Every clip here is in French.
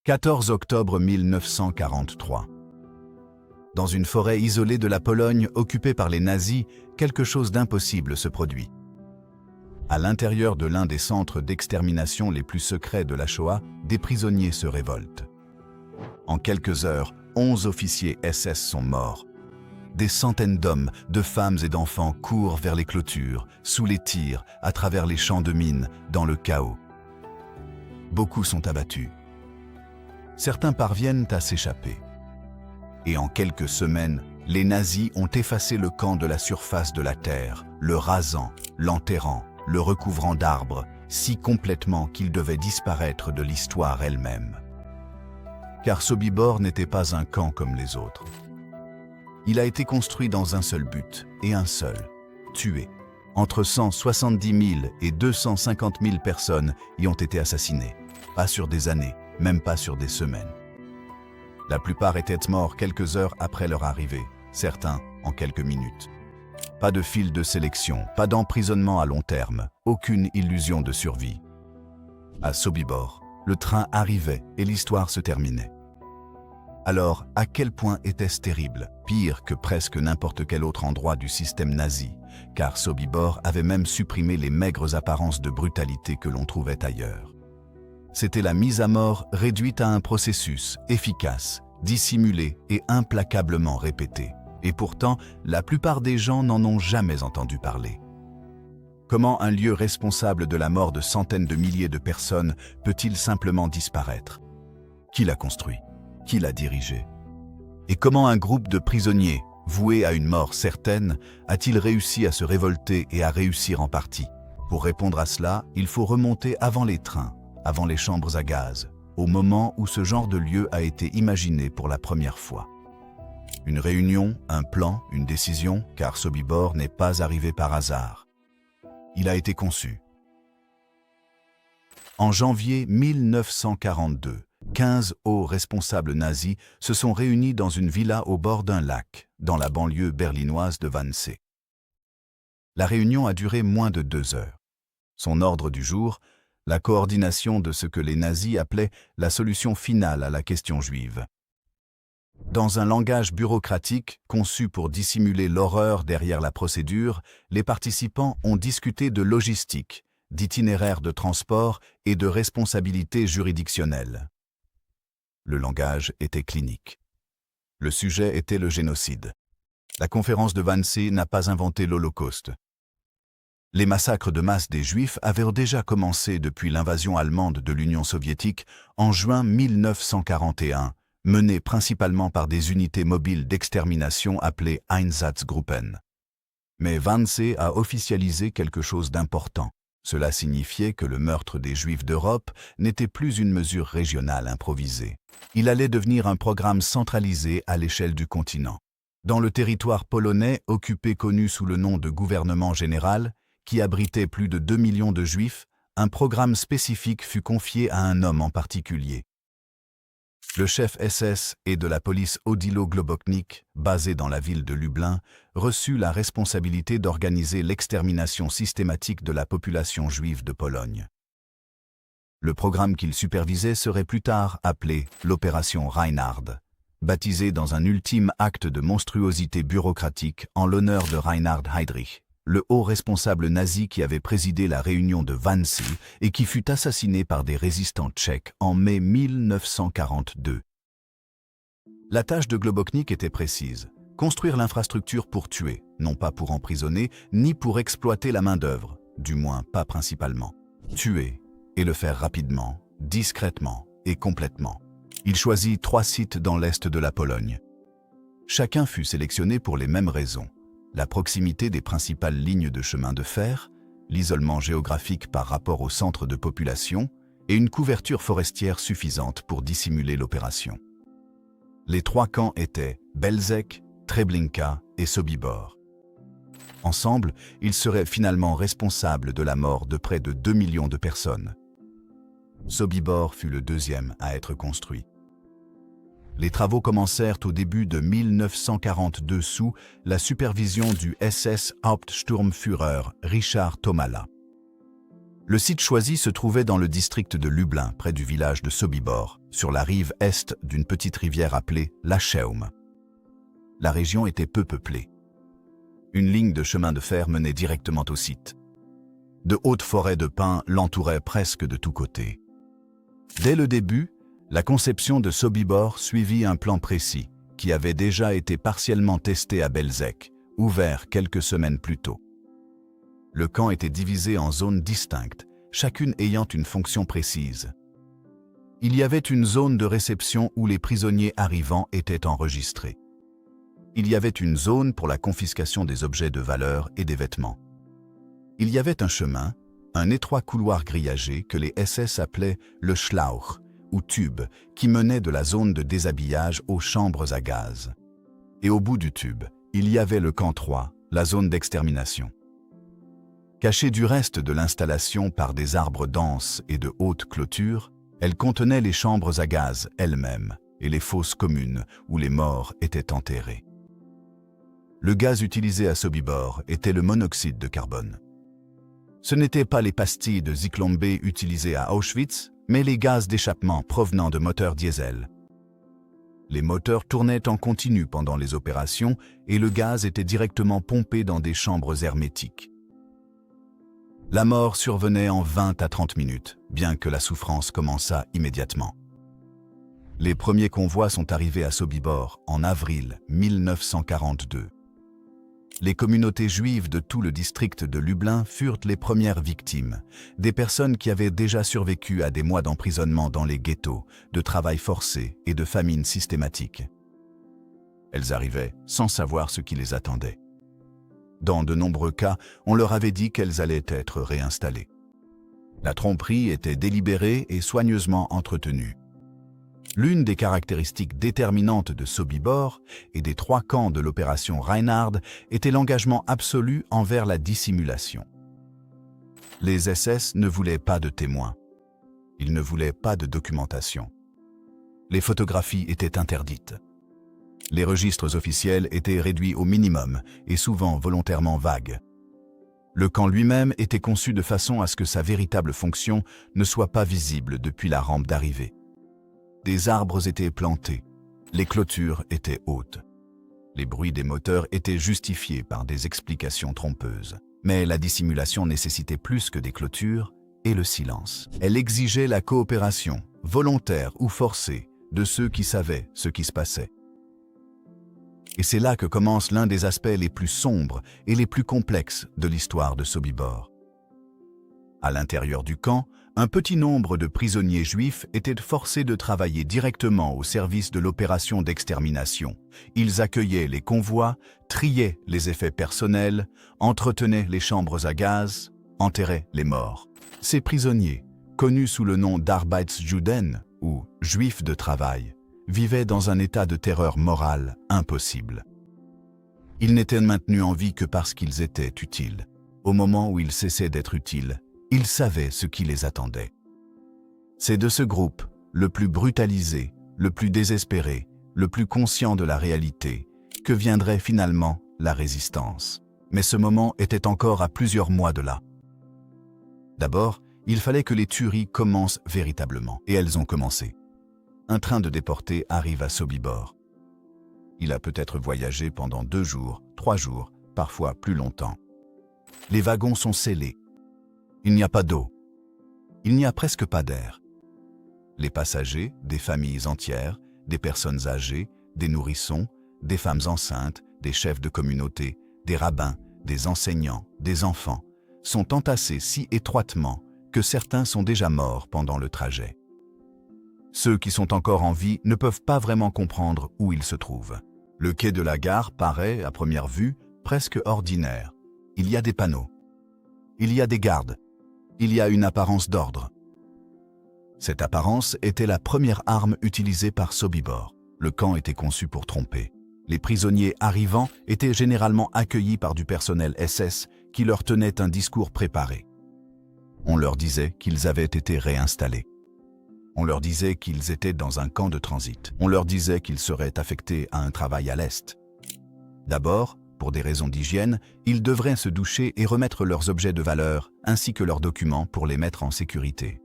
14 octobre 1943. Dans une forêt isolée de la Pologne occupée par les nazis, quelque chose d'impossible se produit. À l'intérieur de l'un des centres d'extermination les plus secrets de la Shoah, des prisonniers se révoltent. En quelques heures, 11 officiers SS sont morts. Des centaines d'hommes, de femmes et d'enfants courent vers les clôtures, sous les tirs, à travers les champs de mines, dans le chaos. Beaucoup sont abattus. Certains parviennent à s'échapper. Et en quelques semaines, les nazis ont effacé le camp de la surface de la terre, le rasant, l'enterrant, le recouvrant d'arbres, si complètement qu'il devait disparaître de l'histoire elle-même. Car Sobibor n'était pas un camp comme les autres. Il a été construit dans un seul but, et un seul, tuer. Entre 170 000 et 250 000 personnes y ont été assassinées, pas sur des années, même pas sur des semaines. La plupart étaient morts quelques heures après leur arrivée, certains en quelques minutes. Pas de fil de sélection, pas d'emprisonnement à long terme, aucune illusion de survie. À Sobibor, le train arrivait et l'histoire se terminait. Alors, à quel point était-ce terrible, pire que presque n'importe quel autre endroit du système nazi, car Sobibor avait même supprimé les maigres apparences de brutalité que l'on trouvait ailleurs. C'était la mise à mort réduite à un processus efficace, dissimulé et implacablement répété. Et pourtant, la plupart des gens n'en ont jamais entendu parler. Comment un lieu responsable de la mort de centaines de milliers de personnes peut-il simplement disparaître? Qui l'a construit? Qui l'a dirigé? Et comment un groupe de prisonniers, voués à une mort certaine, a-t-il réussi à se révolter et à réussir en partie? Pour répondre à cela, il faut remonter avant les trains, avant les chambres à gaz, au moment où ce genre de lieu a été imaginé pour la première fois. Une réunion, un plan, une décision, car Sobibor n'est pas arrivé par hasard. Il a été conçu. En janvier 1942, 15 hauts responsables nazis se sont réunis dans une villa au bord d'un lac, dans la banlieue berlinoise de Wannsee. La réunion a duré moins de 2 heures. Son ordre du jour, la coordination de ce que les nazis appelaient la solution finale à la question juive. Dans un langage bureaucratique conçu pour dissimuler l'horreur derrière la procédure, les participants ont discuté de logistique, d'itinéraires de transport et de responsabilités juridictionnelles. Le langage était clinique. Le sujet était le génocide. La conférence de Wannsee n'a pas inventé l'Holocauste. Les massacres de masse des Juifs avaient déjà commencé depuis l'invasion allemande de l'Union soviétique en juin 1941, menée principalement par des unités mobiles d'extermination appelées Einsatzgruppen. Mais Wannsee a officialisé quelque chose d'important. Cela signifiait que le meurtre des Juifs d'Europe n'était plus une mesure régionale improvisée. Il allait devenir un programme centralisé à l'échelle du continent. Dans le territoire polonais occupé connu sous le nom de gouvernement général, qui abritait plus de 2 millions de Juifs, un programme spécifique fut confié à un homme en particulier. Le chef SS et de la police Odilo Globoknik, basé dans la ville de Lublin, reçut la responsabilité d'organiser l'extermination systématique de la population juive de Pologne. Le programme qu'il supervisait serait plus tard appelé l'opération Reinhard, baptisé dans un ultime acte de monstruosité bureaucratique en l'honneur de Reinhard Heydrich, le haut responsable nazi qui avait présidé la réunion de Wannsee et qui fut assassiné par des résistants tchèques en mai 1942. La tâche de Globoknik était précise, construire l'infrastructure pour tuer, non pas pour emprisonner, ni pour exploiter la main-d'œuvre, du moins pas principalement. Tuer, et le faire rapidement, discrètement et complètement. Il choisit 3 sites dans l'est de la Pologne. Chacun fut sélectionné pour les mêmes raisons. La proximité des principales lignes de chemin de fer, l'isolement géographique par rapport au centre de population et une couverture forestière suffisante pour dissimuler l'opération. Les 3 camps étaient Belzec, Treblinka et Sobibor. Ensemble, ils seraient finalement responsables de la mort de près de 2 millions de personnes. Sobibor fut le deuxième à être construit. Les travaux commencèrent au début de 1942 sous la supervision du SS Hauptsturmführer Richard Tomala. Le site choisi se trouvait dans le district de Lublin, près du village de Sobibor, sur la rive est d'une petite rivière appelée la Chełm. La région était peu peuplée. Une ligne de chemin de fer menait directement au site. De hautes forêts de pins l'entouraient presque de tous côtés. Dès le début, la conception de Sobibor suivit un plan précis, qui avait déjà été partiellement testé à Belzec, ouvert quelques semaines plus tôt. Le camp était divisé en zones distinctes, chacune ayant une fonction précise. Il y avait une zone de réception où les prisonniers arrivants étaient enregistrés. Il y avait une zone pour la confiscation des objets de valeur et des vêtements. Il y avait un chemin, un étroit couloir grillagé que les SS appelaient le Schlauch, ou tube, qui menait de la zone de déshabillage aux chambres à gaz. Et au bout du tube, il y avait le camp 3, la zone d'extermination. Cachée du reste de l'installation par des arbres denses et de hautes clôtures, elle contenait les chambres à gaz elles-mêmes et les fosses communes où les morts étaient enterrés. Le gaz utilisé à Sobibor était le monoxyde de carbone. Ce n'étaient pas les pastilles de Zyklon B utilisées à Auschwitz, mais les gaz d'échappement provenant de moteurs diesel. Les moteurs tournaient en continu pendant les opérations et le gaz était directement pompé dans des chambres hermétiques. La mort survenait en 20 à 30 minutes, bien que la souffrance commençât immédiatement. Les premiers convois sont arrivés à Sobibor en avril 1942. Les communautés juives de tout le district de Lublin furent les premières victimes, des personnes qui avaient déjà survécu à des mois d'emprisonnement dans les ghettos, de travail forcé et de famine systématique. Elles arrivaient sans savoir ce qui les attendait. Dans de nombreux cas, on leur avait dit qu'elles allaient être réinstallées. La tromperie était délibérée et soigneusement entretenue. L'une des caractéristiques déterminantes de Sobibor et des 3 camps de l'opération Reinhard était l'engagement absolu envers la dissimulation. Les SS ne voulaient pas de témoins. Ils ne voulaient pas de documentation. Les photographies étaient interdites. Les registres officiels étaient réduits au minimum et souvent volontairement vagues. Le camp lui-même était conçu de façon à ce que sa véritable fonction ne soit pas visible depuis la rampe d'arrivée. Des arbres étaient plantés, les clôtures étaient hautes. Les bruits des moteurs étaient justifiés par des explications trompeuses. Mais la dissimulation nécessitait plus que des clôtures et le silence. Elle exigeait la coopération, volontaire ou forcée, de ceux qui savaient ce qui se passait. Et c'est là que commence l'un des aspects les plus sombres et les plus complexes de l'histoire de Sobibor. À l'intérieur du camp, un petit nombre de prisonniers juifs étaient forcés de travailler directement au service de l'opération d'extermination. Ils accueillaient les convois, triaient les effets personnels, entretenaient les chambres à gaz, enterraient les morts. Ces prisonniers, connus sous le nom d'Arbeitsjuden ou juifs de travail, vivaient dans un état de terreur morale impossible. Ils n'étaient maintenus en vie que parce qu'ils étaient utiles. Au moment où ils cessaient d'être utiles, ils savaient ce qui les attendait. C'est de ce groupe, le plus brutalisé, le plus désespéré, le plus conscient de la réalité, que viendrait finalement la résistance. Mais ce moment était encore à plusieurs mois de là. D'abord, il fallait que les tueries commencent véritablement, et elles ont commencé. Un train de déportés arrive à Sobibor. Il a peut-être voyagé pendant 2 jours, 3 jours, parfois plus longtemps. Les wagons sont scellés. Il n'y a pas d'eau. Il n'y a presque pas d'air. Les passagers, des familles entières, des personnes âgées, des nourrissons, des femmes enceintes, des chefs de communauté, des rabbins, des enseignants, des enfants, sont entassés si étroitement que certains sont déjà morts pendant le trajet. Ceux qui sont encore en vie ne peuvent pas vraiment comprendre où ils se trouvent. Le quai de la gare paraît, à première vue, presque ordinaire. Il y a des panneaux. Il y a des gardes. Il y a une apparence d'ordre. Cette apparence était la première arme utilisée par Sobibor. Le camp était conçu pour tromper. Les prisonniers arrivants étaient généralement accueillis par du personnel SS qui leur tenait un discours préparé. On leur disait qu'ils avaient été réinstallés. On leur disait qu'ils étaient dans un camp de transit. On leur disait qu'ils seraient affectés à un travail à l'Est. D'abord, Pour des raisons d'hygiène, ils devraient se doucher et remettre leurs objets de valeur, ainsi que leurs documents pour les mettre en sécurité.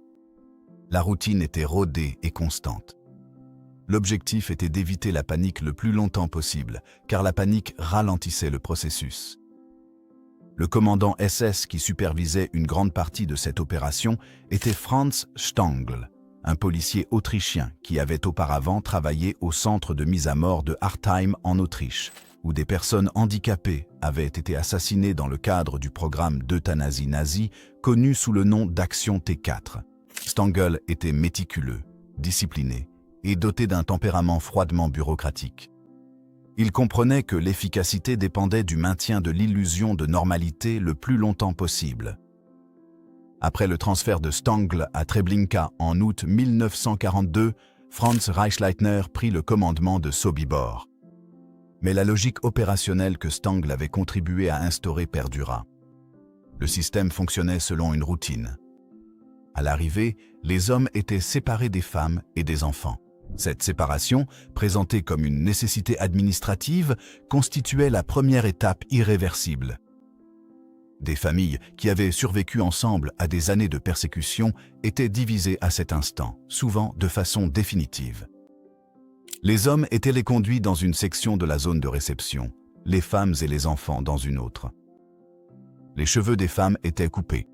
La routine était rodée et constante. L'objectif était d'éviter la panique le plus longtemps possible, car la panique ralentissait le processus. Le commandant SS qui supervisait une grande partie de cette opération était Franz Stangl, un policier autrichien qui avait auparavant travaillé au centre de mise à mort de Hartheim en Autriche, où des personnes handicapées avaient été assassinées dans le cadre du programme d'euthanasie nazi connu sous le nom d'Action T4. Stangl était méticuleux, discipliné et doté d'un tempérament froidement bureaucratique. Il comprenait que l'efficacité dépendait du maintien de l'illusion de normalité le plus longtemps possible. Après le transfert de Stangl à Treblinka en août 1942, Franz Reichleitner prit le commandement de Sobibor. Mais la logique opérationnelle que Stangl avait contribué à instaurer perdura. Le système fonctionnait selon une routine. À l'arrivée, les hommes étaient séparés des femmes et des enfants. Cette séparation, présentée comme une nécessité administrative, constituait la première étape irréversible. Des familles qui avaient survécu ensemble à des années de persécution étaient divisées à cet instant, souvent de façon définitive. Les hommes étaient les conduits dans une section de la zone de réception, les femmes et les enfants dans une autre. Les cheveux des femmes étaient coupés.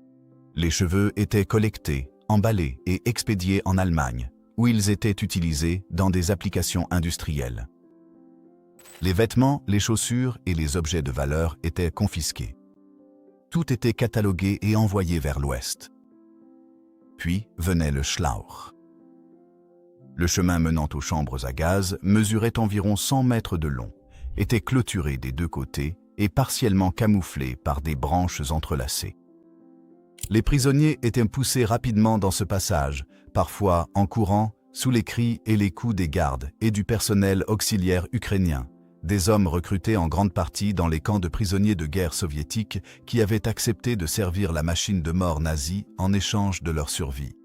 Les cheveux étaient collectés, emballés et expédiés en Allemagne, où ils étaient utilisés dans des applications industrielles. Les vêtements, les chaussures et les objets de valeur étaient confisqués. Tout était catalogué et envoyé vers l'ouest. Puis venait le Schlauch. Le chemin menant aux chambres à gaz mesurait environ 100 mètres de long, était clôturé des deux côtés et partiellement camouflé par des branches entrelacées. Les prisonniers étaient poussés rapidement dans ce passage, parfois en courant, sous les cris et les coups des gardes et du personnel auxiliaire ukrainien, des hommes recrutés en grande partie dans les camps de prisonniers de guerre soviétiques qui avaient accepté de servir la machine de mort nazie en échange de leur survie.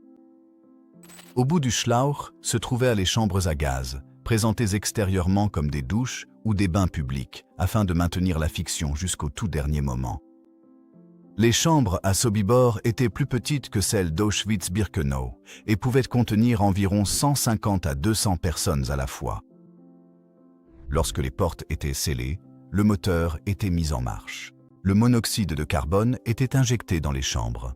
Au bout du Schlauch se trouvaient les chambres à gaz, présentées extérieurement comme des douches ou des bains publics, afin de maintenir la fiction jusqu'au tout dernier moment. Les chambres à Sobibor étaient plus petites que celles d'Auschwitz-Birkenau et pouvaient contenir environ 150 à 200 personnes à la fois. Lorsque les portes étaient scellées, le moteur était mis en marche. Le monoxyde de carbone était injecté dans les chambres.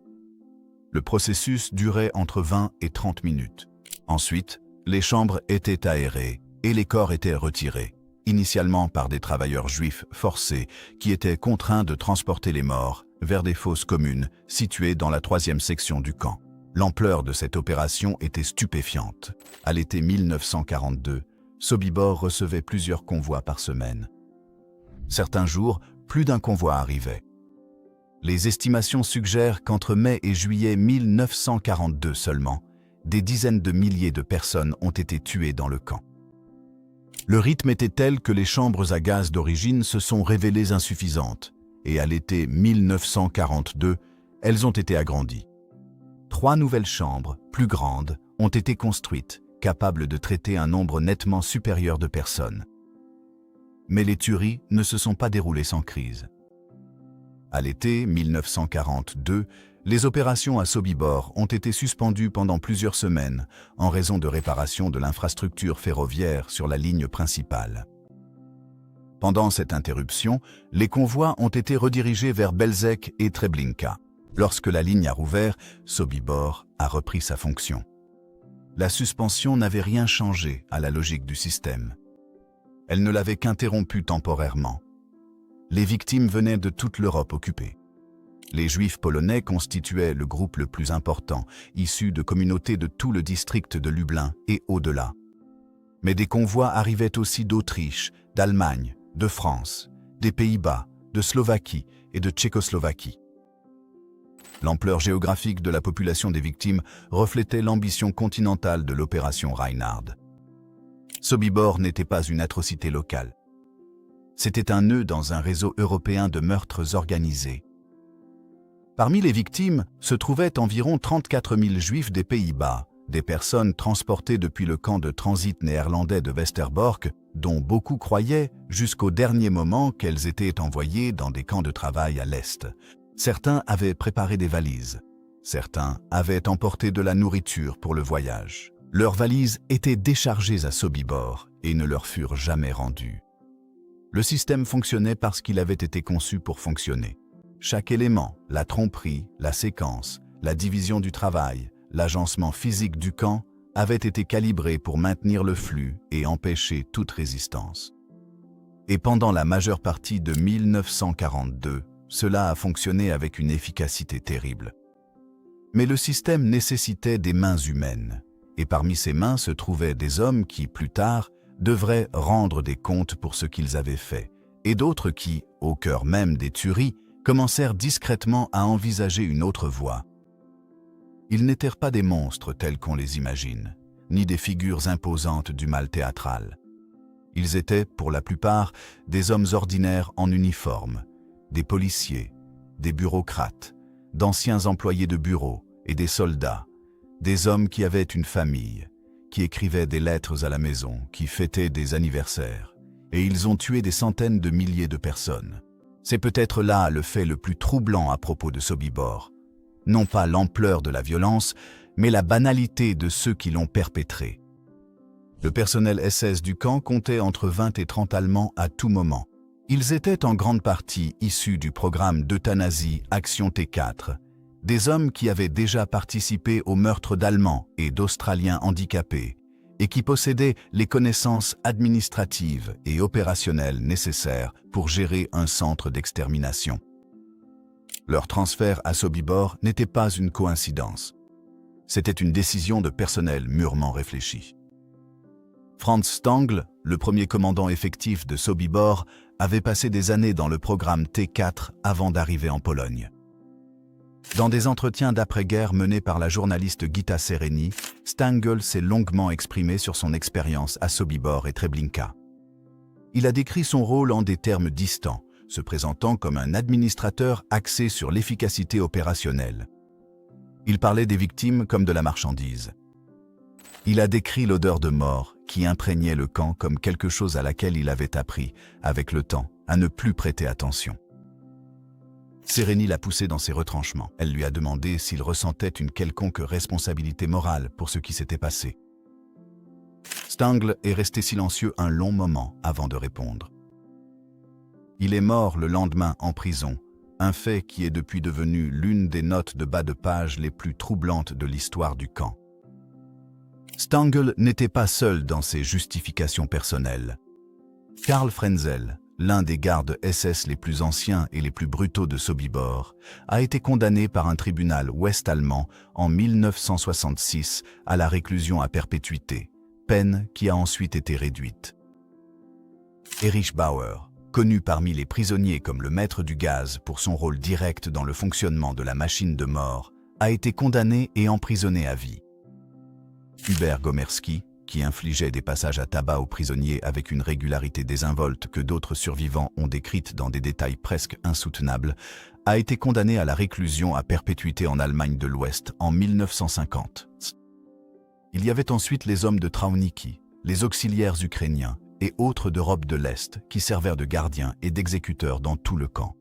Le processus durait entre 20 et 30 minutes. Ensuite, les chambres étaient aérées et les corps étaient retirés, initialement par des travailleurs juifs forcés qui étaient contraints de transporter les morts vers des fosses communes situées dans la 3e section du camp. L'ampleur de cette opération était stupéfiante. À l'été 1942, Sobibor recevait plusieurs convois par semaine. Certains jours, plus d'un convoi arrivait. Les estimations suggèrent qu'entre mai et juillet 1942 seulement, des dizaines de milliers de personnes ont été tuées dans le camp. Le rythme était tel que les chambres à gaz d'origine se sont révélées insuffisantes, et à l'été 1942, elles ont été agrandies. 3 nouvelles chambres, plus grandes, ont été construites, capables de traiter un nombre nettement supérieur de personnes. Mais les tueries ne se sont pas déroulées sans crise. À l'été 1942, les opérations à Sobibor ont été suspendues pendant plusieurs semaines en raison de réparations de l'infrastructure ferroviaire sur la ligne principale. Pendant cette interruption, les convois ont été redirigés vers Belzec et Treblinka. Lorsque la ligne a rouvert, Sobibor a repris sa fonction. La suspension n'avait rien changé à la logique du système. Elle ne l'avait qu'interrompue temporairement. Les victimes venaient de toute l'Europe occupée. Les Juifs polonais constituaient le groupe le plus important, issu de communautés de tout le district de Lublin et au-delà. Mais des convois arrivaient aussi d'Autriche, d'Allemagne, de France, des Pays-Bas, de Slovaquie et de Tchécoslovaquie. L'ampleur géographique de la population des victimes reflétait l'ambition continentale de l'opération Reinhard. Sobibor n'était pas une atrocité locale. C'était un nœud dans un réseau européen de meurtres organisés. Parmi les victimes se trouvaient environ 34 000 Juifs des Pays-Bas, des personnes transportées depuis le camp de transit néerlandais de Westerbork dont beaucoup croyaient jusqu'au dernier moment qu'elles étaient envoyées dans des camps de travail à l'Est. Certains avaient préparé des valises. Certains avaient emporté de la nourriture pour le voyage. Leurs valises étaient déchargées à Sobibor et ne leur furent jamais rendues. Le système fonctionnait parce qu'il avait été conçu pour fonctionner. Chaque élément, la tromperie, la séquence, la division du travail, l'agencement physique du camp, avait été calibré pour maintenir le flux et empêcher toute résistance. Et pendant la majeure partie de 1942, cela a fonctionné avec une efficacité terrible. Mais le système nécessitait des mains humaines, et parmi ces mains se trouvaient des hommes qui, plus tard, devraient rendre des comptes pour ce qu'ils avaient fait, et d'autres qui, au cœur même des tueries, commencèrent discrètement à envisager une autre voie. Ils n'étaient pas des monstres tels qu'on les imagine, ni des figures imposantes du mal théâtral. Ils étaient, pour la plupart, des hommes ordinaires en uniforme, des policiers, des bureaucrates, d'anciens employés de bureau et des soldats, des hommes qui avaient une famille, qui écrivaient des lettres à la maison, qui fêtaient des anniversaires, et ils ont tué des centaines de milliers de personnes. C'est peut-être là le fait le plus troublant à propos de Sobibor. Non pas l'ampleur de la violence, mais la banalité de ceux qui l'ont perpétrée. Le personnel SS du camp comptait entre 20 et 30 Allemands à tout moment. Ils étaient en grande partie issus du programme d'euthanasie Action T4, des hommes qui avaient déjà participé au meurtre d'Allemands et d'Australiens handicapés, et qui possédaient les connaissances administratives et opérationnelles nécessaires pour gérer un centre d'extermination. Leur transfert à Sobibor n'était pas une coïncidence. C'était une décision de personnel mûrement réfléchie. Franz Stangl, le premier commandant effectif de Sobibor, avait passé des années dans le programme T4 avant d'arriver en Pologne. Dans des entretiens d'après-guerre menés par la journaliste Gita Sereni, Stangl s'est longuement exprimé sur son expérience à Sobibor et Treblinka. Il a décrit son rôle en des termes distants, se présentant comme un administrateur axé sur l'efficacité opérationnelle. Il parlait des victimes comme de la marchandise. Il a décrit l'odeur de mort qui imprégnait le camp comme quelque chose à laquelle il avait appris, avec le temps, à ne plus prêter attention. Sereni l'a poussé dans ses retranchements. Elle lui a demandé s'il ressentait une quelconque responsabilité morale pour ce qui s'était passé. Stangl est resté silencieux un long moment avant de répondre. Il est mort le lendemain en prison, un fait qui est depuis devenu l'une des notes de bas de page les plus troublantes de l'histoire du camp. Stangl n'était pas seul dans ses justifications personnelles. Karl Frenzel, l'un des gardes SS les plus anciens et les plus brutaux de Sobibor, a été condamné par un tribunal ouest-allemand en 1966 à la réclusion à perpétuité, peine qui a ensuite été réduite. Erich Bauer, connu parmi les prisonniers comme le maître du gaz pour son rôle direct dans le fonctionnement de la machine de mort, a été condamné et emprisonné à vie. Hubert Gomerski, qui infligeait des passages à tabac aux prisonniers avec une régularité désinvolte que d'autres survivants ont décrite dans des détails presque insoutenables, a été condamné à la réclusion à perpétuité en Allemagne de l'Ouest en 1950. Il y avait ensuite les hommes de Trauniki, les auxiliaires ukrainiens et autres d'Europe de l'Est qui servèrent de gardiens et d'exécuteurs dans tout le camp.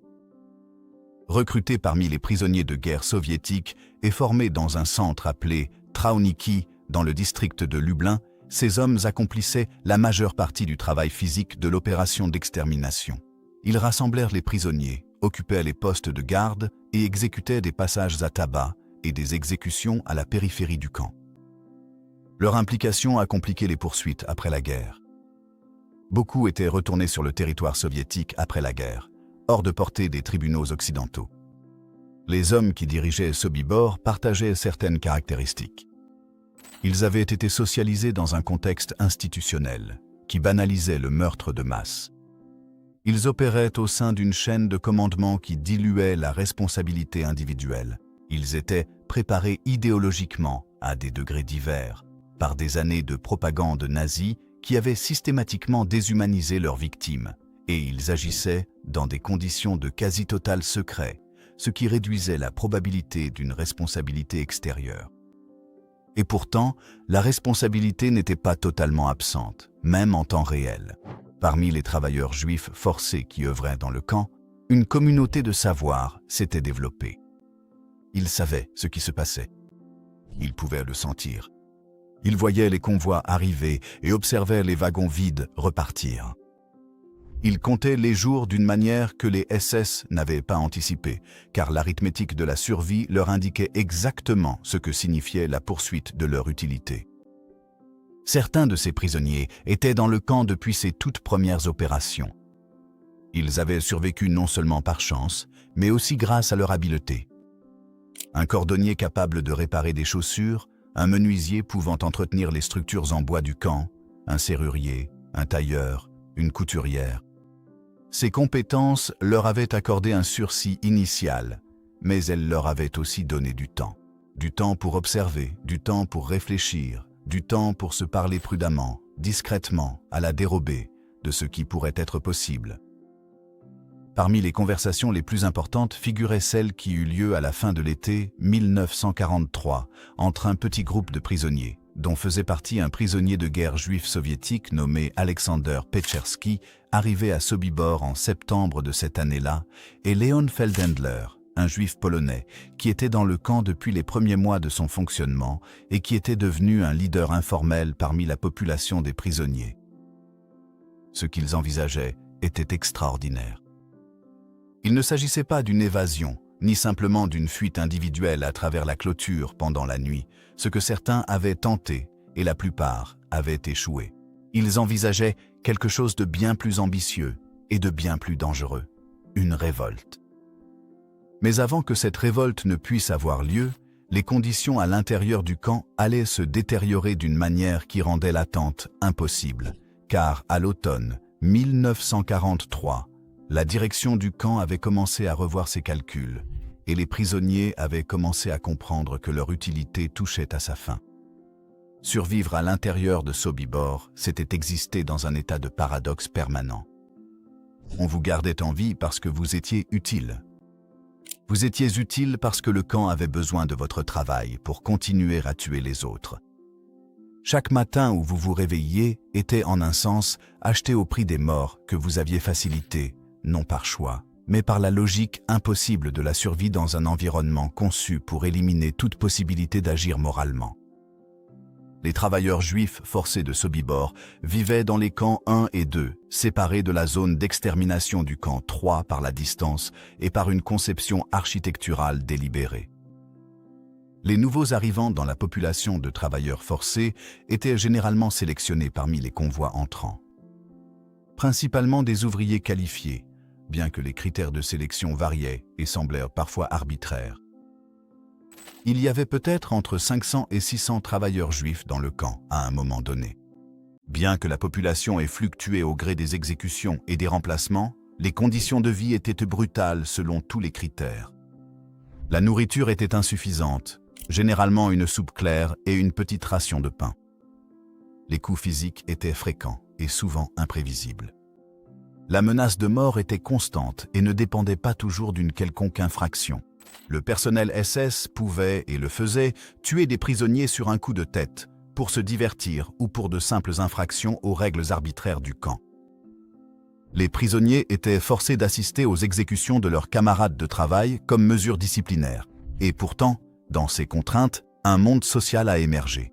Recrutés parmi les prisonniers de guerre soviétiques et formés dans un centre appelé Trauniki dans le district de Lublin, ces hommes accomplissaient la majeure partie du travail physique de l'opération d'extermination. Ils rassemblèrent les prisonniers, occupaient les postes de garde et exécutaient des passages à tabac et des exécutions à la périphérie du camp. Leur implication a compliqué les poursuites après la guerre. Beaucoup étaient retournés sur le territoire soviétique après la guerre, hors de portée des tribunaux occidentaux. Les hommes qui dirigeaient Sobibor partageaient certaines caractéristiques. Ils avaient été socialisés dans un contexte institutionnel qui banalisait le meurtre de masse. Ils opéraient au sein d'une chaîne de commandement qui diluait la responsabilité individuelle. Ils étaient préparés idéologiquement à des degrés divers par des années de propagande nazie qui avaient systématiquement déshumanisé leurs victimes, et ils agissaient dans des conditions de quasi-total secret, ce qui réduisait la probabilité d'une responsabilité extérieure. Et pourtant, la responsabilité n'était pas totalement absente, même en temps réel. Parmi les travailleurs juifs forcés qui œuvraient dans le camp, une communauté de savoir s'était développée. Ils savaient ce qui se passait. Ils pouvaient le sentir. Ils voyaient les convois arriver et observaient les wagons vides repartir. Ils comptaient les jours d'une manière que les SS n'avaient pas anticipée, car l'arithmétique de la survie leur indiquait exactement ce que signifiait la poursuite de leur utilité. Certains de ces prisonniers étaient dans le camp depuis ses toutes premières opérations. Ils avaient survécu non seulement par chance, mais aussi grâce à leur habileté. Un cordonnier capable de réparer des chaussures, un menuisier pouvant entretenir les structures en bois du camp, un serrurier, un tailleur, une couturière. Ces compétences leur avaient accordé un sursis initial, mais elles leur avaient aussi donné du temps. Du temps pour observer, du temps pour réfléchir, du temps pour se parler prudemment, discrètement, à la dérobée, de ce qui pourrait être possible. Parmi les conversations les plus importantes figurait celle qui eut lieu à la fin de l'été 1943 entre un petit groupe de prisonniers, dont faisait partie un prisonnier de guerre juif soviétique nommé Alexander Pechersky, arrivé à Sobibor en septembre de cette année-là, et Leon Feldhendler, un juif polonais, qui était dans le camp depuis les premiers mois de son fonctionnement et qui était devenu un leader informel parmi la population des prisonniers. Ce qu'ils envisageaient était extraordinaire. Il ne s'agissait pas d'une évasion, ni simplement d'une fuite individuelle à travers la clôture pendant la nuit, ce que certains avaient tenté et la plupart avaient échoué. Ils envisageaient quelque chose de bien plus ambitieux et de bien plus dangereux, une révolte. Mais avant que cette révolte ne puisse avoir lieu, les conditions à l'intérieur du camp allaient se détériorer d'une manière qui rendait l'attente impossible, car à l'automne 1943, la direction du camp avait commencé à revoir ses calculs, et les prisonniers avaient commencé à comprendre que leur utilité touchait à sa fin. Survivre à l'intérieur de Sobibor, c'était exister dans un état de paradoxe permanent. On vous gardait en vie parce que vous étiez utile. Vous étiez utile parce que le camp avait besoin de votre travail pour continuer à tuer les autres. Chaque matin où vous vous réveilliez était en un sens acheté au prix des morts que vous aviez facilité, non par choix, mais par la logique impossible de la survie dans un environnement conçu pour éliminer toute possibilité d'agir moralement. Les travailleurs juifs forcés de Sobibor vivaient dans les camps 1 et 2, séparés de la zone d'extermination du camp 3 par la distance et par une conception architecturale délibérée. Les nouveaux arrivants dans la population de travailleurs forcés étaient généralement sélectionnés parmi les convois entrants. Principalement des ouvriers qualifiés, bien que les critères de sélection variaient et semblèrent parfois arbitraires. Il y avait peut-être entre 500 et 600 travailleurs juifs dans le camp à un moment donné. Bien que la population ait fluctué au gré des exécutions et des remplacements, les conditions de vie étaient brutales selon tous les critères. La nourriture était insuffisante, généralement une soupe claire et une petite ration de pain. Les coups physiques étaient fréquents et souvent imprévisibles. La menace de mort était constante et ne dépendait pas toujours d'une quelconque infraction. Le personnel SS pouvait, et le faisait, tuer des prisonniers sur un coup de tête, pour se divertir ou pour de simples infractions aux règles arbitraires du camp. Les prisonniers étaient forcés d'assister aux exécutions de leurs camarades de travail comme mesure disciplinaire. Et pourtant, dans ces contraintes, un monde social a émergé.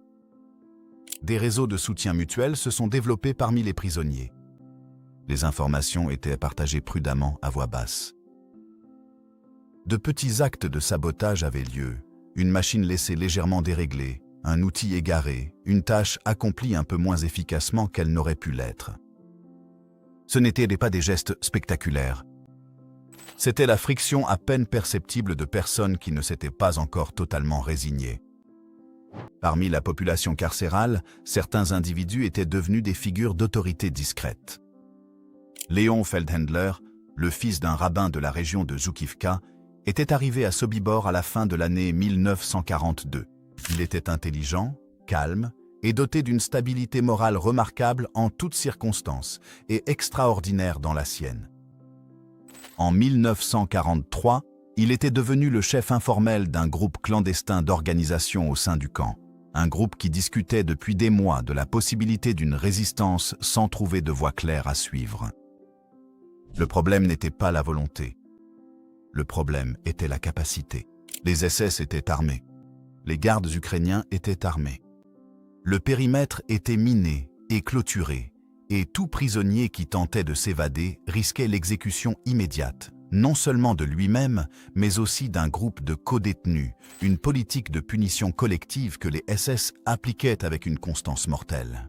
Des réseaux de soutien mutuel se sont développés parmi les prisonniers. Les informations étaient partagées prudemment à voix basse. De petits actes de sabotage avaient lieu, une machine laissée légèrement déréglée, un outil égaré, une tâche accomplie un peu moins efficacement qu'elle n'aurait pu l'être. Ce n'étaient pas des gestes spectaculaires. C'était la friction à peine perceptible de personnes qui ne s'étaient pas encore totalement résignées. Parmi la population carcérale, certains individus étaient devenus des figures d'autorité discrètes. Leon Feldhendler, le fils d'un rabbin de la région de Zhukivka, était arrivé à Sobibor à la fin de l'année 1942. Il était intelligent, calme et doté d'une stabilité morale remarquable en toutes circonstances et extraordinaire dans la sienne. En 1943, il était devenu le chef informel d'un groupe clandestin d'organisation au sein du camp. Un groupe qui discutait depuis des mois de la possibilité d'une résistance sans trouver de voie claire à suivre. Le problème n'était pas la volonté. Le problème était la capacité. Les SS étaient armés. Les gardes ukrainiens étaient armés. Le périmètre était miné et clôturé, et tout prisonnier qui tentait de s'évader risquait l'exécution immédiate, non seulement de lui-même, mais aussi d'un groupe de codétenus, une politique de punition collective que les SS appliquaient avec une constance mortelle.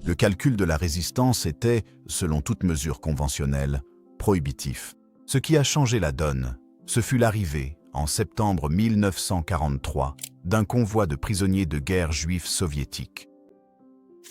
Le calcul de la résistance était, selon toute mesure conventionnelle, prohibitif. Ce qui a changé la donne, ce fut l'arrivée, en septembre 1943, d'un convoi de prisonniers de guerre juifs soviétiques.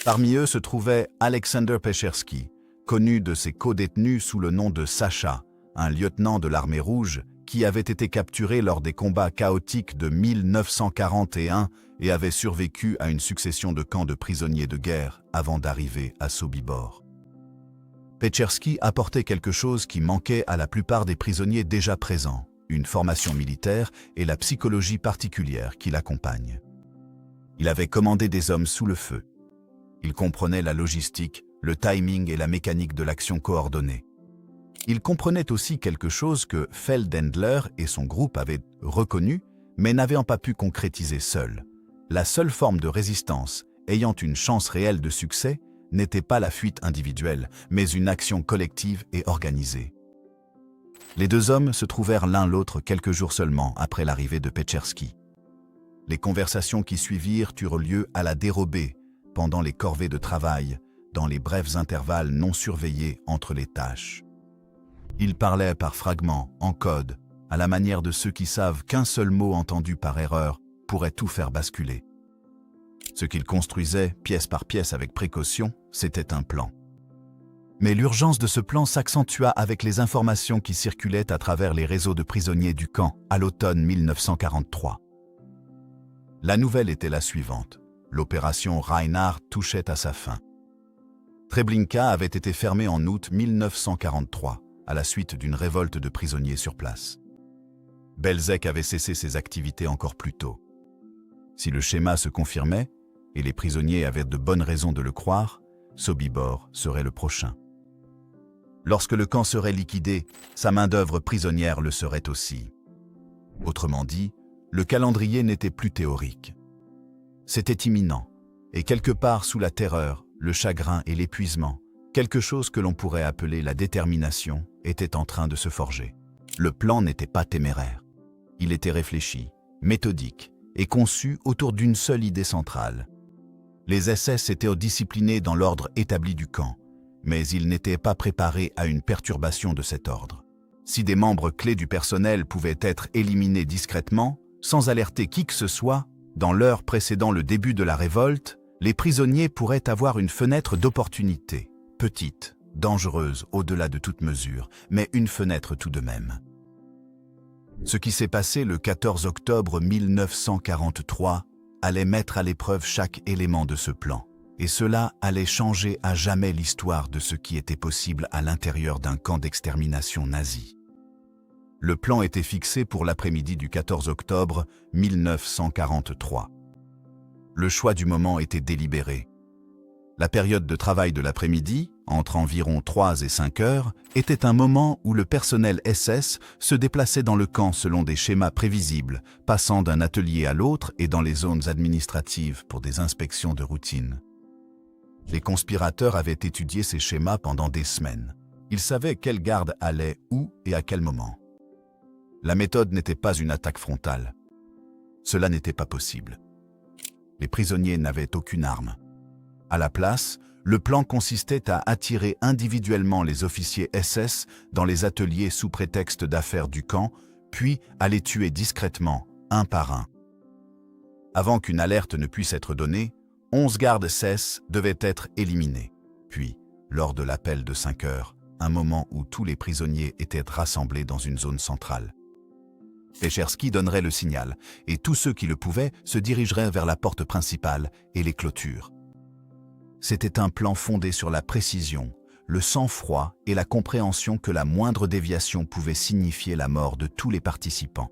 Parmi eux se trouvait Alexander Pechersky, connu de ses codétenus sous le nom de Sacha, un lieutenant de l'armée rouge qui avait été capturé lors des combats chaotiques de 1941 et avait survécu à une succession de camps de prisonniers de guerre avant d'arriver à Sobibor. Pechersky apportait quelque chose qui manquait à la plupart des prisonniers déjà présents, une formation militaire et la psychologie particulière qui l'accompagne. Il avait commandé des hommes sous le feu. Il comprenait la logistique, le timing et la mécanique de l'action coordonnée. Il comprenait aussi quelque chose que Feldhendler et son groupe avaient reconnu, mais n'avaient pas pu concrétiser seuls. La seule forme de résistance ayant une chance réelle de succès n'était pas la fuite individuelle, mais une action collective et organisée. Les deux hommes se trouvèrent l'un l'autre quelques jours seulement après l'arrivée de Pechersky. Les conversations qui suivirent eurent lieu à la dérobée, pendant les corvées de travail, dans les brefs intervalles non surveillés entre les tâches. Ils parlaient par fragments, en code, à la manière de ceux qui savent qu'un seul mot entendu par erreur pourrait tout faire basculer. Ce qu'ils construisaient, pièce par pièce avec précaution, c'était un plan. Mais l'urgence de ce plan s'accentua avec les informations qui circulaient à travers les réseaux de prisonniers du camp à l'automne 1943. La nouvelle était la suivante. L'opération Reinhardt touchait à sa fin. Treblinka avait été fermée en août 1943, à la suite d'une révolte de prisonniers sur place. Belzec avait cessé ses activités encore plus tôt. Si le schéma se confirmait, et les prisonniers avaient de bonnes raisons de le croire, Sobibor serait le prochain. Lorsque le camp serait liquidé, sa main-d'œuvre prisonnière le serait aussi. Autrement dit, le calendrier n'était plus théorique. C'était imminent, et quelque part sous la terreur, le chagrin et l'épuisement, quelque chose que l'on pourrait appeler la détermination était en train de se forger. Le plan n'était pas téméraire. Il était réfléchi, méthodique et conçu autour d'une seule idée centrale. Les SS étaient disciplinés dans l'ordre établi du camp, mais ils n'étaient pas préparés à une perturbation de cet ordre. Si des membres clés du personnel pouvaient être éliminés discrètement, sans alerter qui que ce soit, dans l'heure précédant le début de la révolte, les prisonniers pourraient avoir une fenêtre d'opportunité, petite, dangereuse au-delà de toute mesure, mais une fenêtre tout de même. Ce qui s'est passé le 14 octobre 1943 allait mettre à l'épreuve chaque élément de ce plan, et cela allait changer à jamais l'histoire de ce qui était possible à l'intérieur d'un camp d'extermination nazi. Le plan était fixé pour l'après-midi du 14 octobre 1943. Le choix du moment était délibéré. La période de travail de l'après-midi, entre environ 3 et 5 heures, était un moment où le personnel SS se déplaçait dans le camp selon des schémas prévisibles, passant d'un atelier à l'autre et dans les zones administratives pour des inspections de routine. Les conspirateurs avaient étudié ces schémas pendant des semaines. Ils savaient quelle garde allait où et à quel moment. La méthode n'était pas une attaque frontale. Cela n'était pas possible. Les prisonniers n'avaient aucune arme. À la place, le plan consistait à attirer individuellement les officiers SS dans les ateliers sous prétexte d'affaires du camp, puis à les tuer discrètement, un par un. Avant qu'une alerte ne puisse être donnée, 11 gardes SS devaient être éliminés. Puis, lors de l'appel de 5 heures, un moment où tous les prisonniers étaient rassemblés dans une zone centrale. Pechersky donnerait le signal, et tous ceux qui le pouvaient se dirigeraient vers la porte principale et les clôtures. C'était un plan fondé sur la précision, le sang-froid et la compréhension que la moindre déviation pouvait signifier la mort de tous les participants.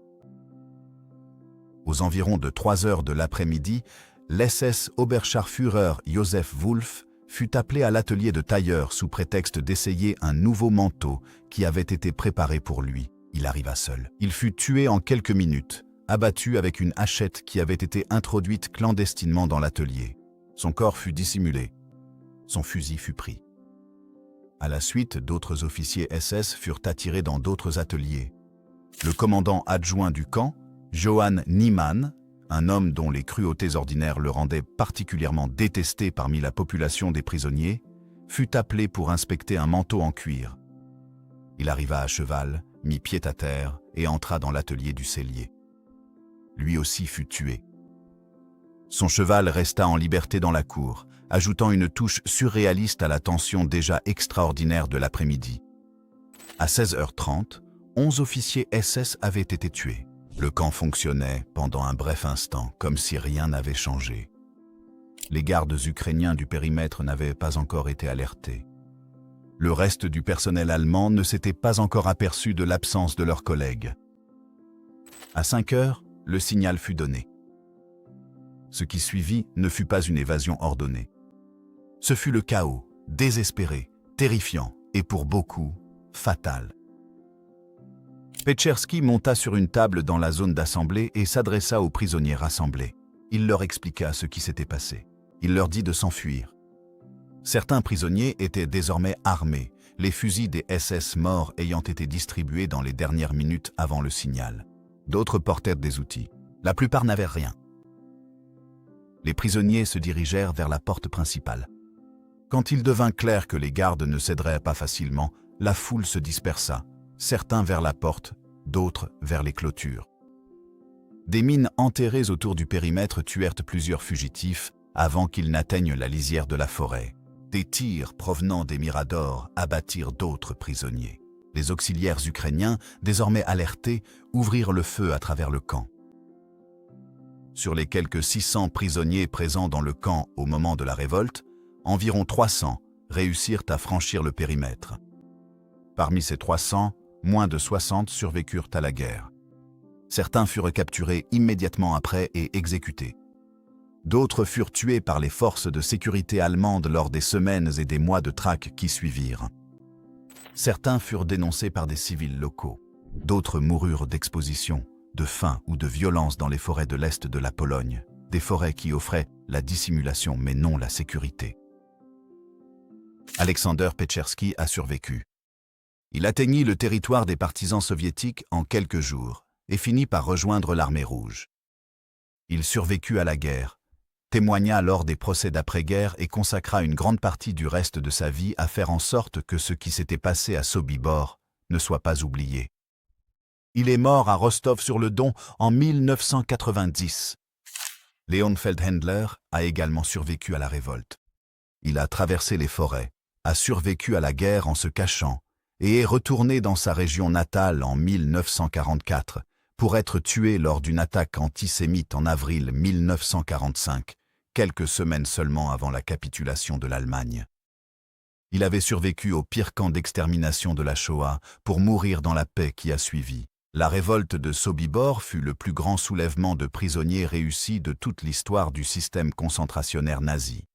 Aux environs de 3 heures de l'après-midi, l'SS Oberscharführer Josef Wolf fut appelé à l'atelier de tailleur sous prétexte d'essayer un nouveau manteau qui avait été préparé pour lui. Il arriva seul. Il fut tué en quelques minutes, abattu avec une hachette qui avait été introduite clandestinement dans l'atelier. Son corps fut dissimulé. Son fusil fut pris. À la suite, d'autres officiers SS furent attirés dans d'autres ateliers. Le commandant adjoint du camp, Johann Niemann, un homme dont les cruautés ordinaires le rendaient particulièrement détesté parmi la population des prisonniers, fut appelé pour inspecter un manteau en cuir. Il arriva à cheval, mit pied à terre et entra dans l'atelier du sellier. Lui aussi fut tué. Son cheval resta en liberté dans la cour, ajoutant une touche surréaliste à la tension déjà extraordinaire de l'après-midi. À 16h30, 11 officiers SS avaient été tués. Le camp fonctionnait pendant un bref instant, comme si rien n'avait changé. Les gardes ukrainiens du périmètre n'avaient pas encore été alertés. Le reste du personnel allemand ne s'était pas encore aperçu de l'absence de leurs collègues. À 5 heures, le signal fut donné. Ce qui suivit ne fut pas une évasion ordonnée. Ce fut le chaos, désespéré, terrifiant et pour beaucoup, fatal. Pecherski monta sur une table dans la zone d'assemblée et s'adressa aux prisonniers rassemblés. Il leur expliqua ce qui s'était passé. Il leur dit de s'enfuir. Certains prisonniers étaient désormais armés, les fusils des SS morts ayant été distribués dans les dernières minutes avant le signal. D'autres portaient des outils. La plupart n'avaient rien. Les prisonniers se dirigèrent vers la porte principale. Quand il devint clair que les gardes ne céderaient pas facilement, la foule se dispersa, certains vers la porte, d'autres vers les clôtures. Des mines enterrées autour du périmètre tuèrent plusieurs fugitifs avant qu'ils n'atteignent la lisière de la forêt. Des tirs provenant des miradors abattirent d'autres prisonniers. Les auxiliaires ukrainiens, désormais alertés, ouvrirent le feu à travers le camp. Sur les quelques 600 prisonniers présents dans le camp au moment de la révolte, environ 300 réussirent à franchir le périmètre. Parmi ces 300, moins de 60 survécurent à la guerre. Certains furent capturés immédiatement après et exécutés. D'autres furent tués par les forces de sécurité allemandes lors des semaines et des mois de traque qui suivirent. Certains furent dénoncés par des civils locaux. D'autres moururent d'exposition, de faim ou de violence dans les forêts de l'Est de la Pologne, des forêts qui offraient la dissimulation mais non la sécurité. Alexander Pecherski a survécu. Il atteignit le territoire des partisans soviétiques en quelques jours et finit par rejoindre l'armée rouge. Il survécut à la guerre, témoigna lors des procès d'après-guerre et consacra une grande partie du reste de sa vie à faire en sorte que ce qui s'était passé à Sobibor ne soit pas oublié. Il est mort à Rostov-sur-le-Don en 1990. Leon Feldhendler a également survécu à la révolte. Il a traversé les forêts, a survécu à la guerre en se cachant et est retourné dans sa région natale en 1944 pour être tué lors d'une attaque antisémite en avril 1945, quelques semaines seulement avant la capitulation de l'Allemagne. Il avait survécu au pire camp d'extermination de la Shoah pour mourir dans la paix qui a suivi. La révolte de Sobibor fut le plus grand soulèvement de prisonniers réussi de toute l'histoire du système concentrationnaire nazi.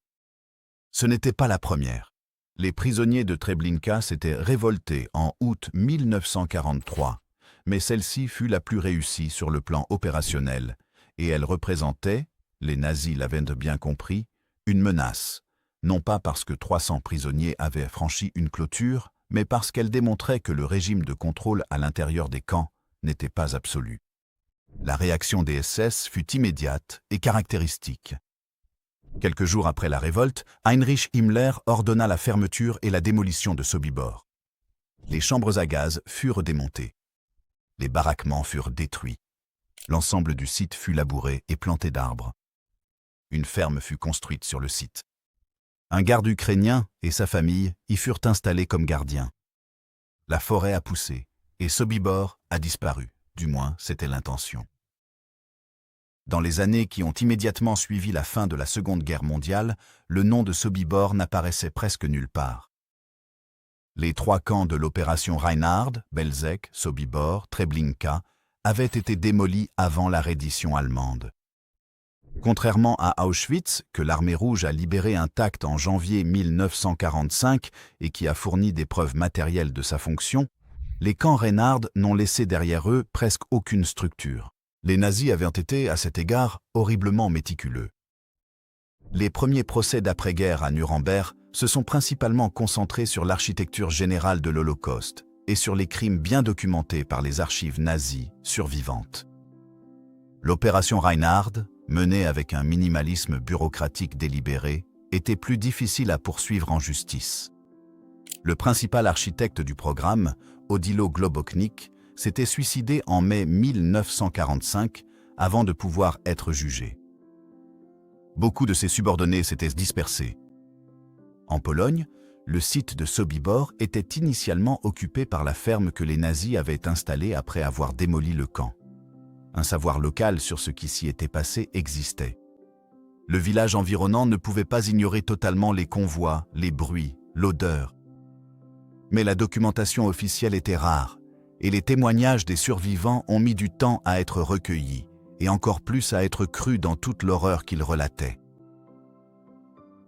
Ce n'était pas la première. Les prisonniers de Treblinka s'étaient révoltés en août 1943, mais celle-ci fut la plus réussie sur le plan opérationnel, et elle représentait, les nazis l'avaient bien compris, une menace, non pas parce que 300 prisonniers avaient franchi une clôture, mais parce qu'elle démontrait que le régime de contrôle à l'intérieur des camps n'était pas absolu. La réaction des SS fut immédiate et caractéristique. Quelques jours après la révolte, Heinrich Himmler ordonna la fermeture et la démolition de Sobibor. Les chambres à gaz furent démontées. Les baraquements furent détruits. L'ensemble du site fut labouré et planté d'arbres. Une ferme fut construite sur le site. Un garde ukrainien et sa famille y furent installés comme gardiens. La forêt a poussé et Sobibor a disparu, du moins c'était l'intention. Dans les années qui ont immédiatement suivi la fin de la Seconde Guerre mondiale, le nom de Sobibor n'apparaissait presque nulle part. Les 3 camps de l'opération Reinhard, Belzec, Sobibor, Treblinka, avait été démoli avant la reddition allemande. Contrairement à Auschwitz, que l'Armée rouge a libéré intact en janvier 1945 et qui a fourni des preuves matérielles de sa fonction, les camps Reinhard n'ont laissé derrière eux presque aucune structure. Les nazis avaient été, à cet égard, horriblement méticuleux. Les premiers procès d'après-guerre à Nuremberg se sont principalement concentrés sur l'architecture générale de l'Holocauste et sur les crimes bien documentés par les archives nazies survivantes. L'opération Reinhard, menée avec un minimalisme bureaucratique délibéré, était plus difficile à poursuivre en justice. Le principal architecte du programme, Odilo Globoknik, s'était suicidé en mai 1945 avant de pouvoir être jugé. Beaucoup de ses subordonnés s'étaient dispersés. En Pologne, le site de Sobibor était initialement occupé par la ferme que les nazis avaient installée après avoir démoli le camp. Un savoir local sur ce qui s'y était passé existait. Le village environnant ne pouvait pas ignorer totalement les convois, les bruits, l'odeur. Mais la documentation officielle était rare, et les témoignages des survivants ont mis du temps à être recueillis, et encore plus à être crus dans toute l'horreur qu'ils relataient.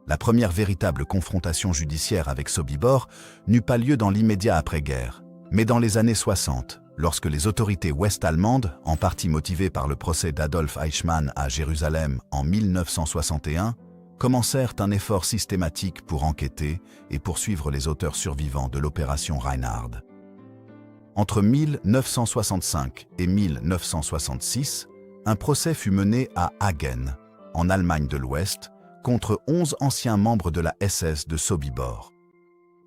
La première véritable confrontation judiciaire avec Sobibor n'eut pas lieu dans l'immédiat après-guerre, mais dans les années 60, lorsque les autorités ouest-allemandes, en partie motivées par le procès d'Adolf Eichmann à Jérusalem en 1961, commencèrent un effort systématique pour enquêter et poursuivre les auteurs survivants de l'opération Reinhard. Entre 1965 et 1966, un procès fut mené à Hagen, en Allemagne de l'Ouest, contre 11 anciens membres de la SS de Sobibor.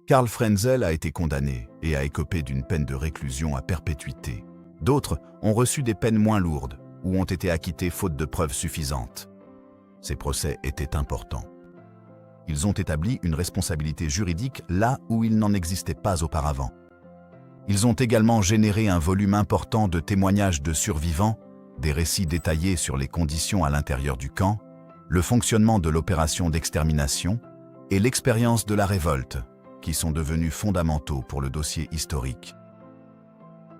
Karl Frenzel a été condamné et a écopé d'une peine de réclusion à perpétuité. D'autres ont reçu des peines moins lourdes ou ont été acquittés faute de preuves suffisantes. Ces procès étaient importants. Ils ont établi une responsabilité juridique là où il n'en existait pas auparavant. Ils ont également généré un volume important de témoignages de survivants, des récits détaillés sur les conditions à l'intérieur du camp, le fonctionnement de l'opération d'extermination et l'expérience de la révolte, qui sont devenus fondamentaux pour le dossier historique.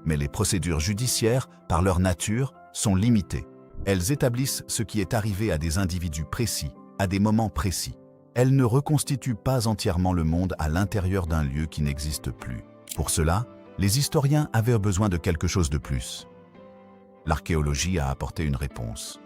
Mais les procédures judiciaires, par leur nature, sont limitées. Elles établissent ce qui est arrivé à des individus précis, à des moments précis. Elles ne reconstituent pas entièrement le monde à l'intérieur d'un lieu qui n'existe plus. Pour cela, les historiens avaient besoin de quelque chose de plus. L'archéologie a apporté une réponse.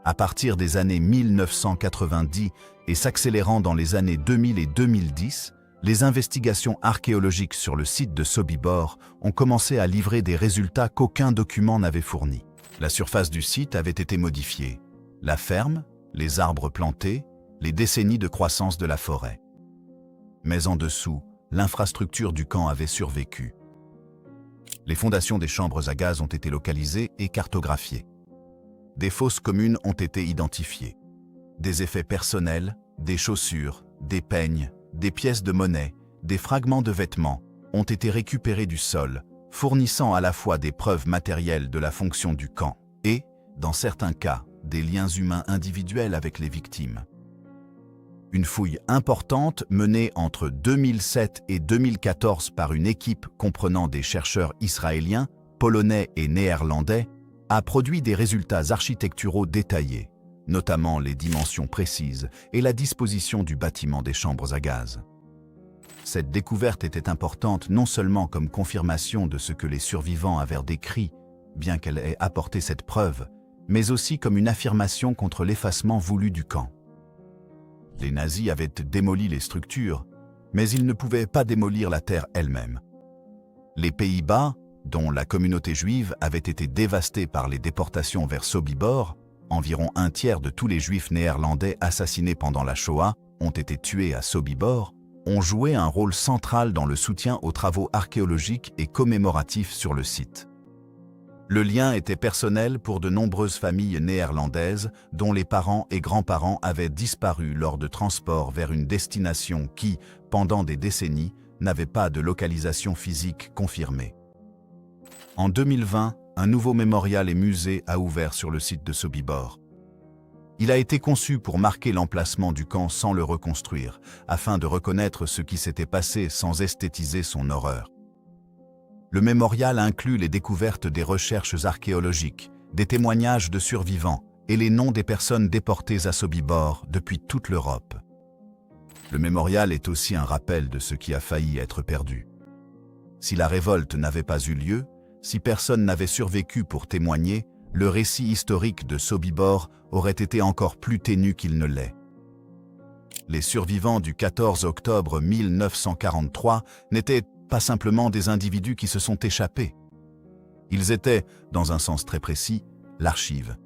À partir des années 1990 et s'accélérant dans les années 2000 et 2010, les investigations archéologiques sur le site de Sobibor ont commencé à livrer des résultats qu'aucun document n'avait fournis. La surface du site avait été modifiée, la ferme, les arbres plantés, les décennies de croissance de la forêt. Mais en dessous, l'infrastructure du camp avait survécu. Les fondations des chambres à gaz ont été localisées et cartographiées. Des fosses communes ont été identifiées. Des effets personnels, des chaussures, des peignes, des pièces de monnaie, des fragments de vêtements ont été récupérés du sol, fournissant à la fois des preuves matérielles de la fonction du camp et, dans certains cas, des liens humains individuels avec les victimes. Une fouille importante menée entre 2007 et 2014 par une équipe comprenant des chercheurs israéliens, polonais et néerlandais a produit des résultats architecturaux détaillés, notamment les dimensions précises et la disposition du bâtiment des chambres à gaz. Cette découverte était importante non seulement comme confirmation de ce que les survivants avaient décrit, bien qu'elle ait apporté cette preuve, mais aussi comme une affirmation contre l'effacement voulu du camp. Les nazis avaient démoli les structures, mais ils ne pouvaient pas démolir la terre elle-même. Les Pays-Bas, dont la communauté juive avait été dévastée par les déportations vers Sobibor, environ un tiers de tous les juifs néerlandais assassinés pendant la Shoah ont été tués à Sobibor, ont joué un rôle central dans le soutien aux travaux archéologiques et commémoratifs sur le site. Le lien était personnel pour de nombreuses familles néerlandaises dont les parents et grands-parents avaient disparu lors de transports vers une destination qui, pendant des décennies, n'avait pas de localisation physique confirmée. En 2020, un nouveau mémorial et musée a ouvert sur le site de Sobibor. Il a été conçu pour marquer l'emplacement du camp sans le reconstruire, afin de reconnaître ce qui s'était passé sans esthétiser son horreur. Le mémorial inclut les découvertes des recherches archéologiques, des témoignages de survivants et les noms des personnes déportées à Sobibor depuis toute l'Europe. Le mémorial est aussi un rappel de ce qui a failli être perdu. Si la révolte n'avait pas eu lieu, si personne n'avait survécu pour témoigner, le récit historique de Sobibor aurait été encore plus ténu qu'il ne l'est. Les survivants du 14 octobre 1943 n'étaient pas simplement des individus qui se sont échappés. Ils étaient, dans un sens très précis, l'archive.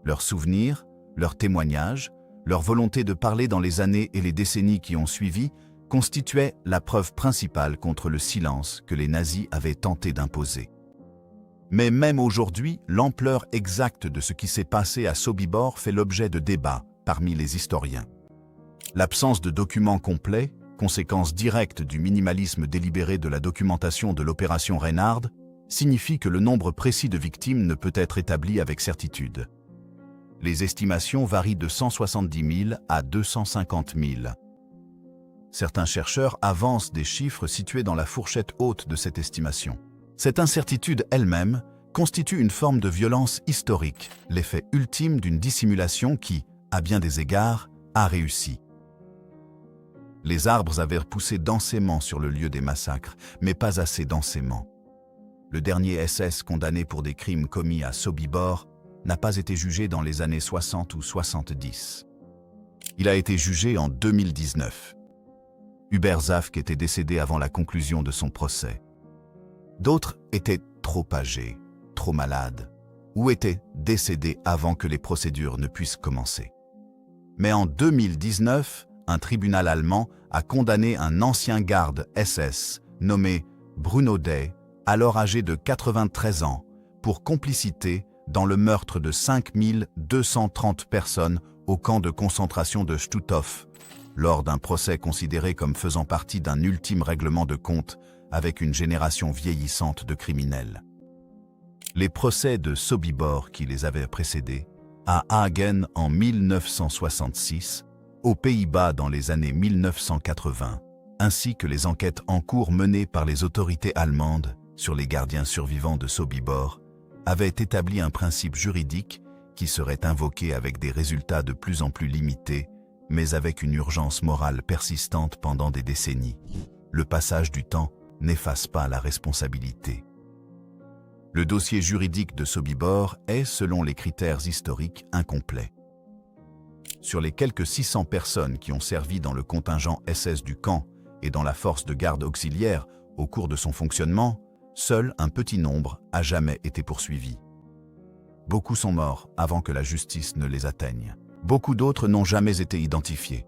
Leurs souvenirs, leurs témoignages, leur volonté de parler dans les années et les décennies qui ont suivi constituaient la preuve principale contre le silence que les nazis avaient tenté d'imposer. Mais même aujourd'hui, l'ampleur exacte de ce qui s'est passé à Sobibor fait l'objet de débats parmi les historiens. L'absence de documents complets, conséquence directe du minimalisme délibéré de la documentation de l'opération Reinhard, signifie que le nombre précis de victimes ne peut être établi avec certitude. Les estimations varient de 170 000 à 250 000. Certains chercheurs avancent des chiffres situés dans la fourchette haute de cette estimation. Cette incertitude elle-même constitue une forme de violence historique, l'effet ultime d'une dissimulation qui, à bien des égards, a réussi. Les arbres avaient poussé densément sur le lieu des massacres, mais pas assez densément. Le dernier SS condamné pour des crimes commis à Sobibor n'a pas été jugé dans les années 60 ou 70. Il a été jugé en 2019. Hubert Zafk était décédé avant la conclusion de son procès. D'autres étaient trop âgés, trop malades, ou étaient décédés avant que les procédures ne puissent commencer. Mais en 2019, un tribunal allemand a condamné un ancien garde SS nommé Bruno Day, alors âgé de 93 ans, pour complicité dans le meurtre de 5230 personnes au camp de concentration de Stutthof, lors d'un procès considéré comme faisant partie d'un ultime règlement de compte avec une génération vieillissante de criminels. Les procès de Sobibor qui les avaient précédés, à Hagen en 1966, aux Pays-Bas dans les années 1980, ainsi que les enquêtes en cours menées par les autorités allemandes sur les gardiens survivants de Sobibor, avaient établi un principe juridique qui serait invoqué avec des résultats de plus en plus limités, mais avec une urgence morale persistante pendant des décennies. Le passage du temps n'efface pas la responsabilité. Le dossier juridique de Sobibor est, selon les critères historiques, incomplet. Sur les quelques 600 personnes qui ont servi dans le contingent SS du camp et dans la force de garde auxiliaire au cours de son fonctionnement, seul un petit nombre a jamais été poursuivi. Beaucoup sont morts avant que la justice ne les atteigne. Beaucoup d'autres n'ont jamais été identifiés.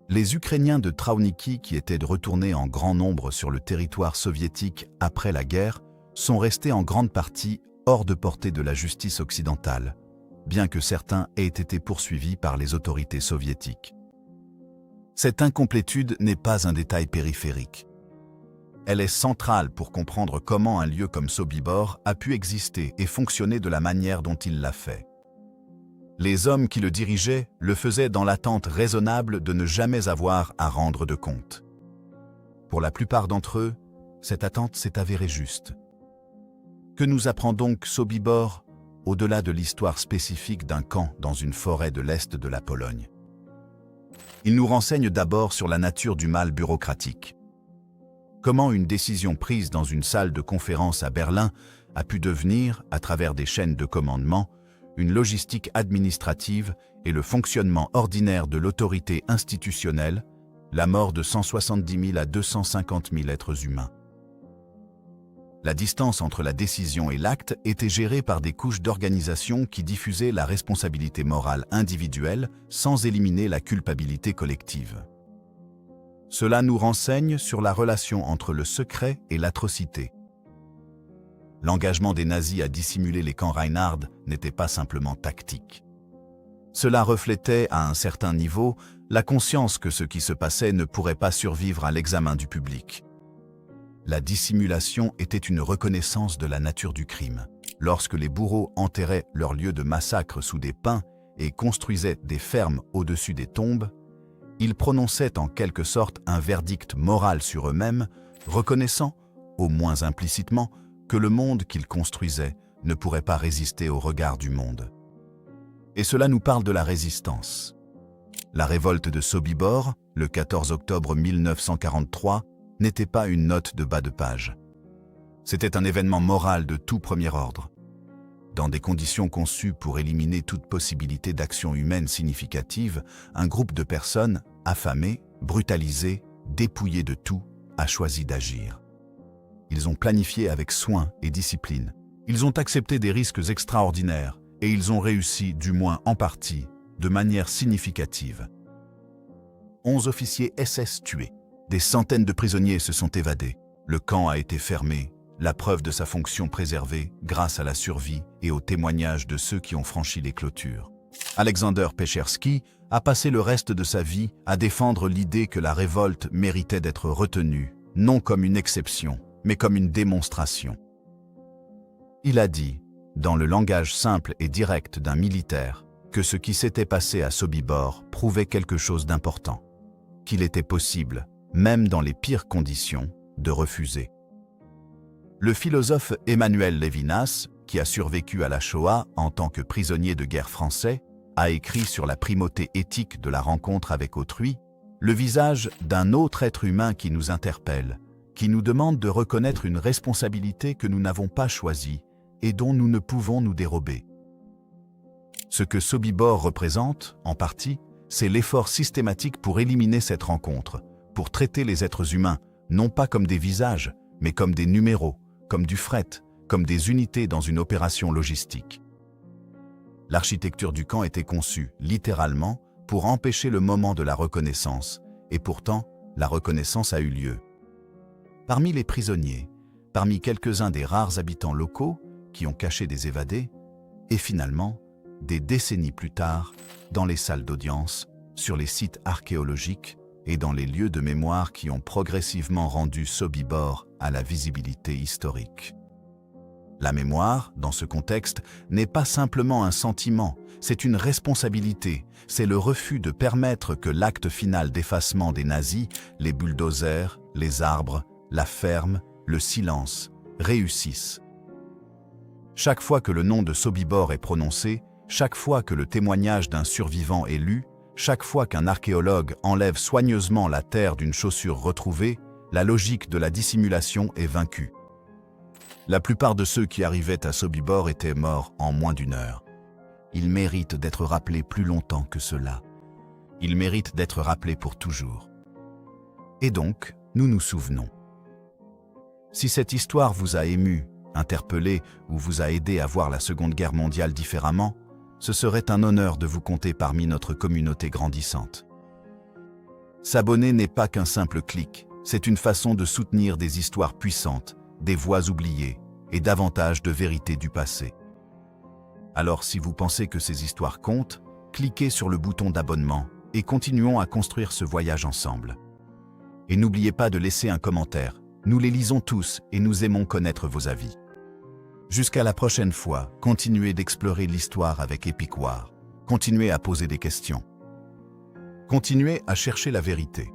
Les Ukrainiens de Trauniki qui étaient retournés en grand nombre sur le territoire soviétique après la guerre sont restés en grande partie hors de portée de la justice occidentale, bien que certains aient été poursuivis par les autorités soviétiques. Cette incomplétude n'est pas un détail périphérique. Elle est centrale pour comprendre comment un lieu comme Sobibor a pu exister et fonctionner de la manière dont il l'a fait. Les hommes qui le dirigeaient le faisaient dans l'attente raisonnable de ne jamais avoir à rendre de compte. Pour la plupart d'entre eux, cette attente s'est avérée juste. Que nous apprend donc Sobibor, au-delà de l'histoire spécifique d'un camp dans une forêt de l'Est de la Pologne? Il nous renseigne d'abord sur la nature du mal bureaucratique. Comment une décision prise dans une salle de conférence à Berlin a pu devenir, à travers des chaînes de commandement, une logistique administrative et le fonctionnement ordinaire de l'autorité institutionnelle, la mort de 170 000 à 250 000 êtres humains. La distance entre la décision et l'acte était gérée par des couches d'organisation qui diffusaient la responsabilité morale individuelle sans éliminer la culpabilité collective. Cela nous renseigne sur la relation entre le secret et l'atrocité. L'engagement des nazis à dissimuler les camps Reinhard n'était pas simplement tactique. Cela reflétait, à un certain niveau, la conscience que ce qui se passait ne pourrait pas survivre à l'examen du public. La dissimulation était une reconnaissance de la nature du crime. Lorsque les bourreaux enterraient leur lieu de massacre sous des pins et construisaient des fermes au-dessus des tombes, ils prononçaient en quelque sorte un verdict moral sur eux-mêmes, reconnaissant, au moins implicitement, que le monde qu'il construisait ne pourrait pas résister au regard du monde. Et cela nous parle de la résistance. La révolte de Sobibor, le 14 octobre 1943, n'était pas une note de bas de page. C'était un événement moral de tout premier ordre. Dans des conditions conçues pour éliminer toute possibilité d'action humaine significative, un groupe de personnes, affamées, brutalisées, dépouillées de tout, a choisi d'agir. Ils ont planifié avec soin et discipline. Ils ont accepté des risques extraordinaires et ils ont réussi, du moins en partie, de manière significative. 11 officiers SS tués. Des centaines de prisonniers se sont évadés. Le camp a été fermé, la preuve de sa fonction préservée grâce à la survie et aux témoignages de ceux qui ont franchi les clôtures. Alexander Pechersky a passé le reste de sa vie à défendre l'idée que la révolte méritait d'être retenue, non comme une exception, mais comme une démonstration. Il a dit, dans le langage simple et direct d'un militaire, que ce qui s'était passé à Sobibor prouvait quelque chose d'important, qu'il était possible, même dans les pires conditions, de refuser. Le philosophe Emmanuel Levinas, qui a survécu à la Shoah en tant que prisonnier de guerre français, a écrit sur la primauté éthique de la rencontre avec autrui, le visage d'un autre être humain qui nous interpelle, qui nous demande de reconnaître une responsabilité que nous n'avons pas choisie et dont nous ne pouvons nous dérober. Ce que Sobibor représente, en partie, c'est l'effort systématique pour éliminer cette rencontre, pour traiter les êtres humains, non pas comme des visages, mais comme des numéros, comme du fret, comme des unités dans une opération logistique. L'architecture du camp était conçue, littéralement, pour empêcher le moment de la reconnaissance, et pourtant, la reconnaissance a eu lieu. Parmi les prisonniers, parmi quelques-uns des rares habitants locaux qui ont caché des évadés, et finalement, des décennies plus tard, dans les salles d'audience, sur les sites archéologiques et dans les lieux de mémoire qui ont progressivement rendu Sobibor à la visibilité historique. La mémoire, dans ce contexte, n'est pas simplement un sentiment, c'est une responsabilité, c'est le refus de permettre que l'acte final d'effacement des nazis, les bulldozers, les arbres, la ferme, le silence, réussissent. Chaque fois que le nom de Sobibor est prononcé, chaque fois que le témoignage d'un survivant est lu, chaque fois qu'un archéologue enlève soigneusement la terre d'une chaussure retrouvée, la logique de la dissimulation est vaincue. La plupart de ceux qui arrivaient à Sobibor étaient morts en moins d'une heure. Ils méritent d'être rappelés plus longtemps que cela. Ils méritent d'être rappelés pour toujours. Et donc, nous nous souvenons. Si cette histoire vous a ému, interpellé ou vous a aidé à voir la Seconde Guerre mondiale différemment, ce serait un honneur de vous compter parmi notre communauté grandissante. S'abonner n'est pas qu'un simple clic, c'est une façon de soutenir des histoires puissantes, des voix oubliées et davantage de vérité du passé. Alors si vous pensez que ces histoires comptent, cliquez sur le bouton d'abonnement et continuons à construire ce voyage ensemble. Et n'oubliez pas de laisser un commentaire, nous les lisons tous et nous aimons connaître vos avis. Jusqu'à la prochaine fois, continuez d'explorer l'histoire avec Epic War. Continuez à poser des questions. Continuez à chercher la vérité.